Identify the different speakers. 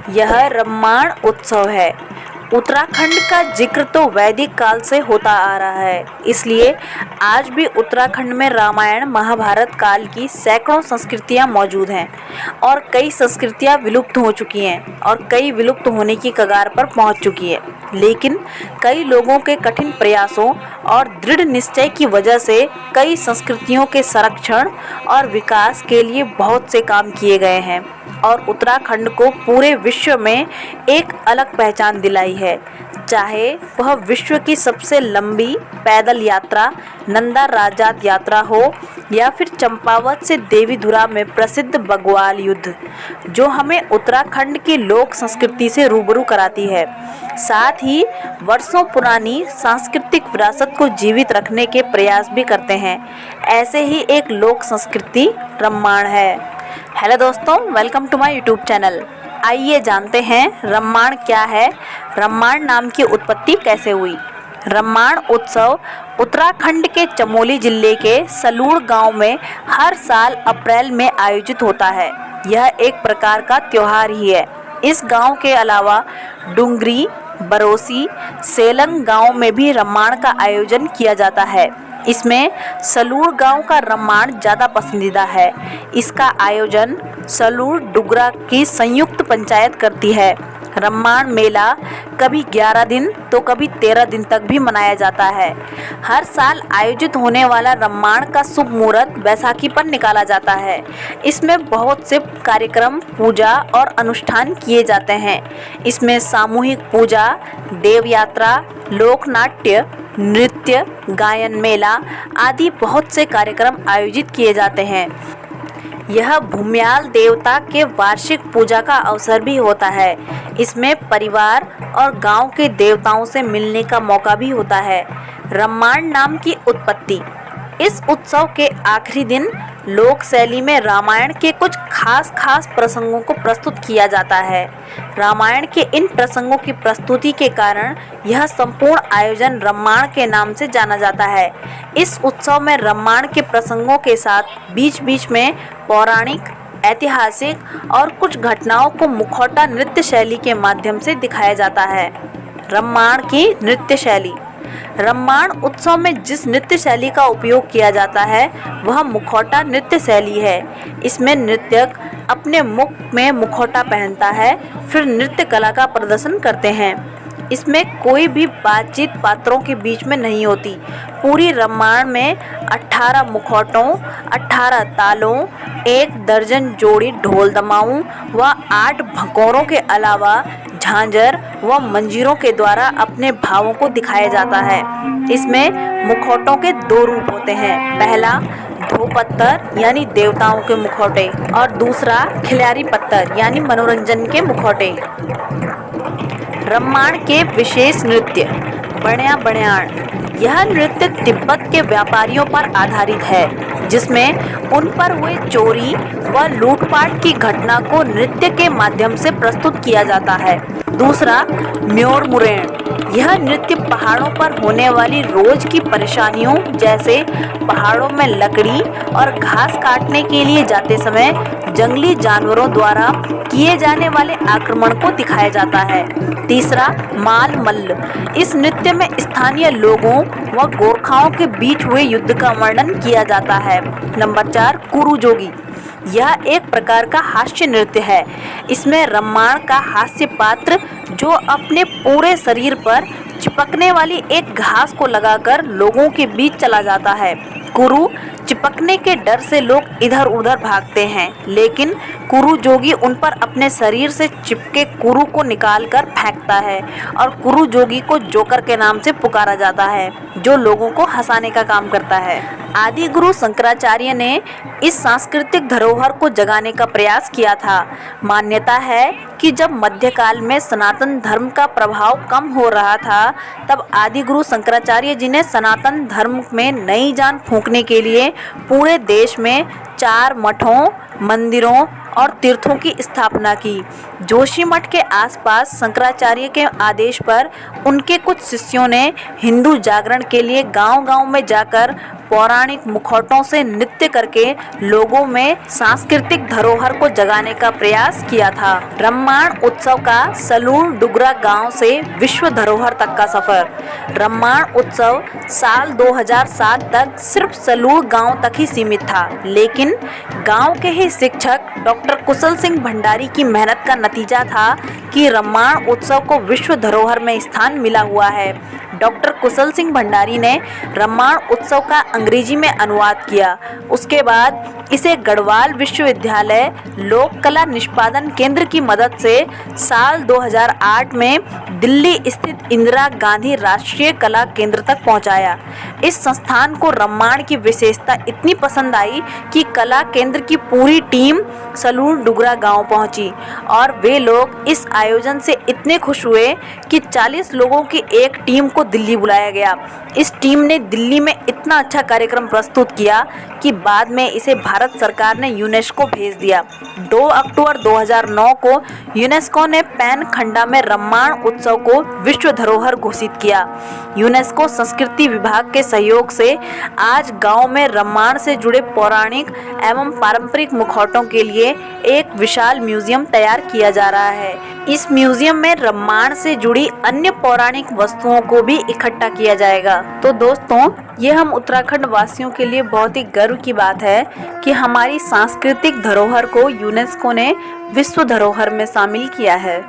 Speaker 1: यह रम्माण उत्सव है। उत्तराखंड का जिक्र तो वैदिक काल से होता आ रहा है, इसलिए आज भी उत्तराखंड में रामायण महाभारत काल की सैकड़ों संस्कृतियां मौजूद हैं और कई संस्कृतियां विलुप्त हो चुकी हैं और कई विलुप्त होने की कगार पर पहुंच चुकी है। लेकिन कई लोगों के कठिन प्रयासों और दृढ़ निश्चय की वजह से कई संस्कृतियों के संरक्षण और विकास के लिए बहुत से काम किए गए हैं और उत्तराखंड को पूरे विश्व में एक अलग पहचान दिलाई है। चाहे वह विश्व की सबसे लंबी पैदल यात्रा नंदा राजात यात्रा हो या फिर चंपावत से देवीधुरा में प्रसिद्ध बग्वाल युद्ध, जो हमें उत्तराखंड की लोक संस्कृति से रूबरू कराती है। साथ ही वर्षों पुरानी सांस्कृतिक विरासत को जीवित रखने के प्रयास भी करते हैं। ऐसे ही एक लोक संस्कृति रम्माण है। हेलो दोस्तों, welcome to my YouTube channel. आइए जानते हैं रम्माण क्या है, रम्माण नाम की उत्पत्ति कैसे हुई। रम्माण उत्सव उत्तराखंड के चमोली जिले के सलूड़ गांव में हर साल अप्रैल में आयोजित होता है। यह एक प्रकार का त्योहार ही है। इस गांव के अलावा डुंगरी, बरोसी, सेलंग गांव में भी रम्माण का आयोजन किया जाता है। इसमें सलूड़ गांव का रम्माण ज़्यादा पसंदीदा है। इसका आयोजन सलूड़ डुगरा की संयुक्त पंचायत करती है। रम्माण मेला कभी 11 दिन तो कभी 13 दिन तक भी मनाया जाता है। हर साल आयोजित होने वाला रम्माण का शुभ मुहूर्त बैसाखी पर निकाला जाता है। इसमें बहुत से कार्यक्रम, पूजा और अनुष्ठान किए जाते हैं। इसमें सामूहिक पूजा, देव यात्रा, लोक नाट्य, नृत्य, गायन, मेला आदि बहुत से कार्यक्रम आयोजित किए जाते हैं। यह भूम्याल देवता के वार्षिक पूजा का अवसर भी होता है। इसमें परिवार और गांव के देवताओं से मिलने का मौका भी होता है। रम्माण नाम की उत्पत्ति। इस उत्सव के आखिरी दिन लोक शैली में रामायण के कुछ खास प्रसंगों को प्रस्तुत किया जाता है। रामायण के इन प्रसंगों की प्रस्तुति के कारण यह संपूर्ण आयोजन रम्माण के नाम से जाना जाता है। इस उत्सव में रम्माण के प्रसंगों के साथ बीच बीच में पौराणिक, ऐतिहासिक और कुछ घटनाओं को मुखौटा नृत्य शैली के माध्यम से दिखाया जाता है। रम्माण की नृत्य शैली। रम्माण उत्सव में जिस नृत्य शैली का उपयोग किया जाता है वह मुखौटा नृत्य शैली है। इसमें नृत्यक अपने मुख में मुखौटा पहनता है, फिर नृत्य कला का प्रदर्शन करते हैं। इसमें कोई भी बातचीत पात्रों के बीच में नहीं होती। पूरी रम्माण में 18 मुखौटों, 18 तालों, 1 दर्जन जोड़ी ढोल दमाऊं व 8 भगोरों के अलावा झांझर व मंजीरों के द्वारा अपने भावों को दिखाया जाता है। इसमें मुखौटों के 2 रूप होते हैं। पहला धोपत्तर यानी देवताओं के मुखौटे और दूसरा खिलारी पत्तर यानी मनोरंजन के मुखौटे। रम्माण के विशेष नृत्य। बण्या बण्याण। यह नृत्य तिब्बत के व्यापारियों पर आधारित है, जिसमें उन पर हुए चोरी व लूटपाट की घटना को नृत्य के माध्यम से प्रस्तुत किया जाता है। दूसरा म्योर मुरेण। यह नृत्य पहाड़ों पर होने वाली रोज की परेशानियों, जैसे पहाड़ों में लकड़ी और घास काटने के लिए जाते समय जंगली जानवरों द्वारा किए जाने वाले आक्रमण को दिखाया जाता है। तीसरा माल मल्ल। इस नृत्य में स्थानीय लोगों व गोरखाओं के बीच हुए युद्ध का वर्णन किया जाता है। नंबर 4 कुरु जोगी। यह एक प्रकार का हास्य नृत्य है। इसमें रम्माण का हास्य पात्र, जो अपने पूरे शरीर पर चिपकने वाली एक घास को लगाकर लोगों के बीच चला जाता है। कुरु चिपकने के डर से लोग इधर उधर भागते हैं, लेकिन कुरु जोगी उन पर अपने शरीर से चिपके कुरु को निकालकर फेंकता है और कुरु जोगी को जोकर के नाम से पुकारा जाता है, जो लोगों को हंसाने का काम करता है। आदि गुरु शंकराचार्य ने इस सांस्कृतिक धरोहर को जगाने का प्रयास किया था। मान्यता है कि जब मध्यकाल में सनातन धर्म का प्रभाव कम हो रहा था, तब आदि गुरु शंकराचार्य जी ने सनातन धर्म में नई जान फूंकने के लिए पूरे देश में 4 मठों, मंदिरों और तीर्थों की स्थापना की। जोशीमठ के आसपास शंकराचार्य के आदेश पर उनके कुछ शिष्यों ने हिंदू जागरण के लिए गांव-गांव में जाकर पौराणिक मुखौटों से नृत्य करके लोगों में सांस्कृतिक धरोहर को जगाने का प्रयास किया था। रामायण उत्सव का सलूण डुगरा गांव से विश्व धरोहर तक का सफर। रामायण उत्सव साल 2007 तक सिर्फ सलूण गांव तक ही सीमित था, लेकिन गांव के ही शिक्षक डॉक्टर कुशल सिंह भंडारी की मेहनत का नतीजा था कि रामायण उत्सव को विश्व धरोहर में स्थान मिला हुआ है। डॉक्टर कुशल सिंह भंडारी ने रामायण उत्सव का अंग्रेजी में अनुवाद किया। उसके बाद इसे गढ़वाल विश्वविद्यालय लोक कला निष्पादन केंद्र की मदद से साल 2008 में दिल्ली स्थित इंदिरा गांधी राष्ट्रीय कला केंद्र तक पहुंचाया। इस संस्थान को रामायण की विशेषता इतनी पसंद आई कि कला केंद्र की पूरी टीम सलूण डुगरा गांव पहुंची और वे लोग इस आयोजन से इतने खुश हुए कि 40 लोगों की एक टीम को दिल्ली बुलाया गया। इस टीम ने दिल्ली में इतना अच्छा कार्यक्रम प्रस्तुत किया कि बाद में इसे भारत सरकार ने यूनेस्को भेज दिया। 2 अक्टूबर 2009 को यूनेस्को ने पैन खंडा में रामायण उत्सव को विश्व धरोहर घोषित किया। यूनेस्को संस्कृति विभाग के सहयोग से आज गांव में रामायण से जुड़े पौराणिक एवं पारंपरिक मुखौटों के लिए एक विशाल म्यूजियम तैयार किया जा रहा है। इस म्यूजियम में रामायण से जुड़ी अन्य पौराणिक वस्तुओं को भी इकट्ठा किया जाएगा। तो दोस्तों, ये हम उत्तराखंड वासियों के लिए बहुत ही गर्व की बात है कि हमारी सांस्कृतिक धरोहर को यूनेस्को ने विश्व धरोहर में शामिल किया है।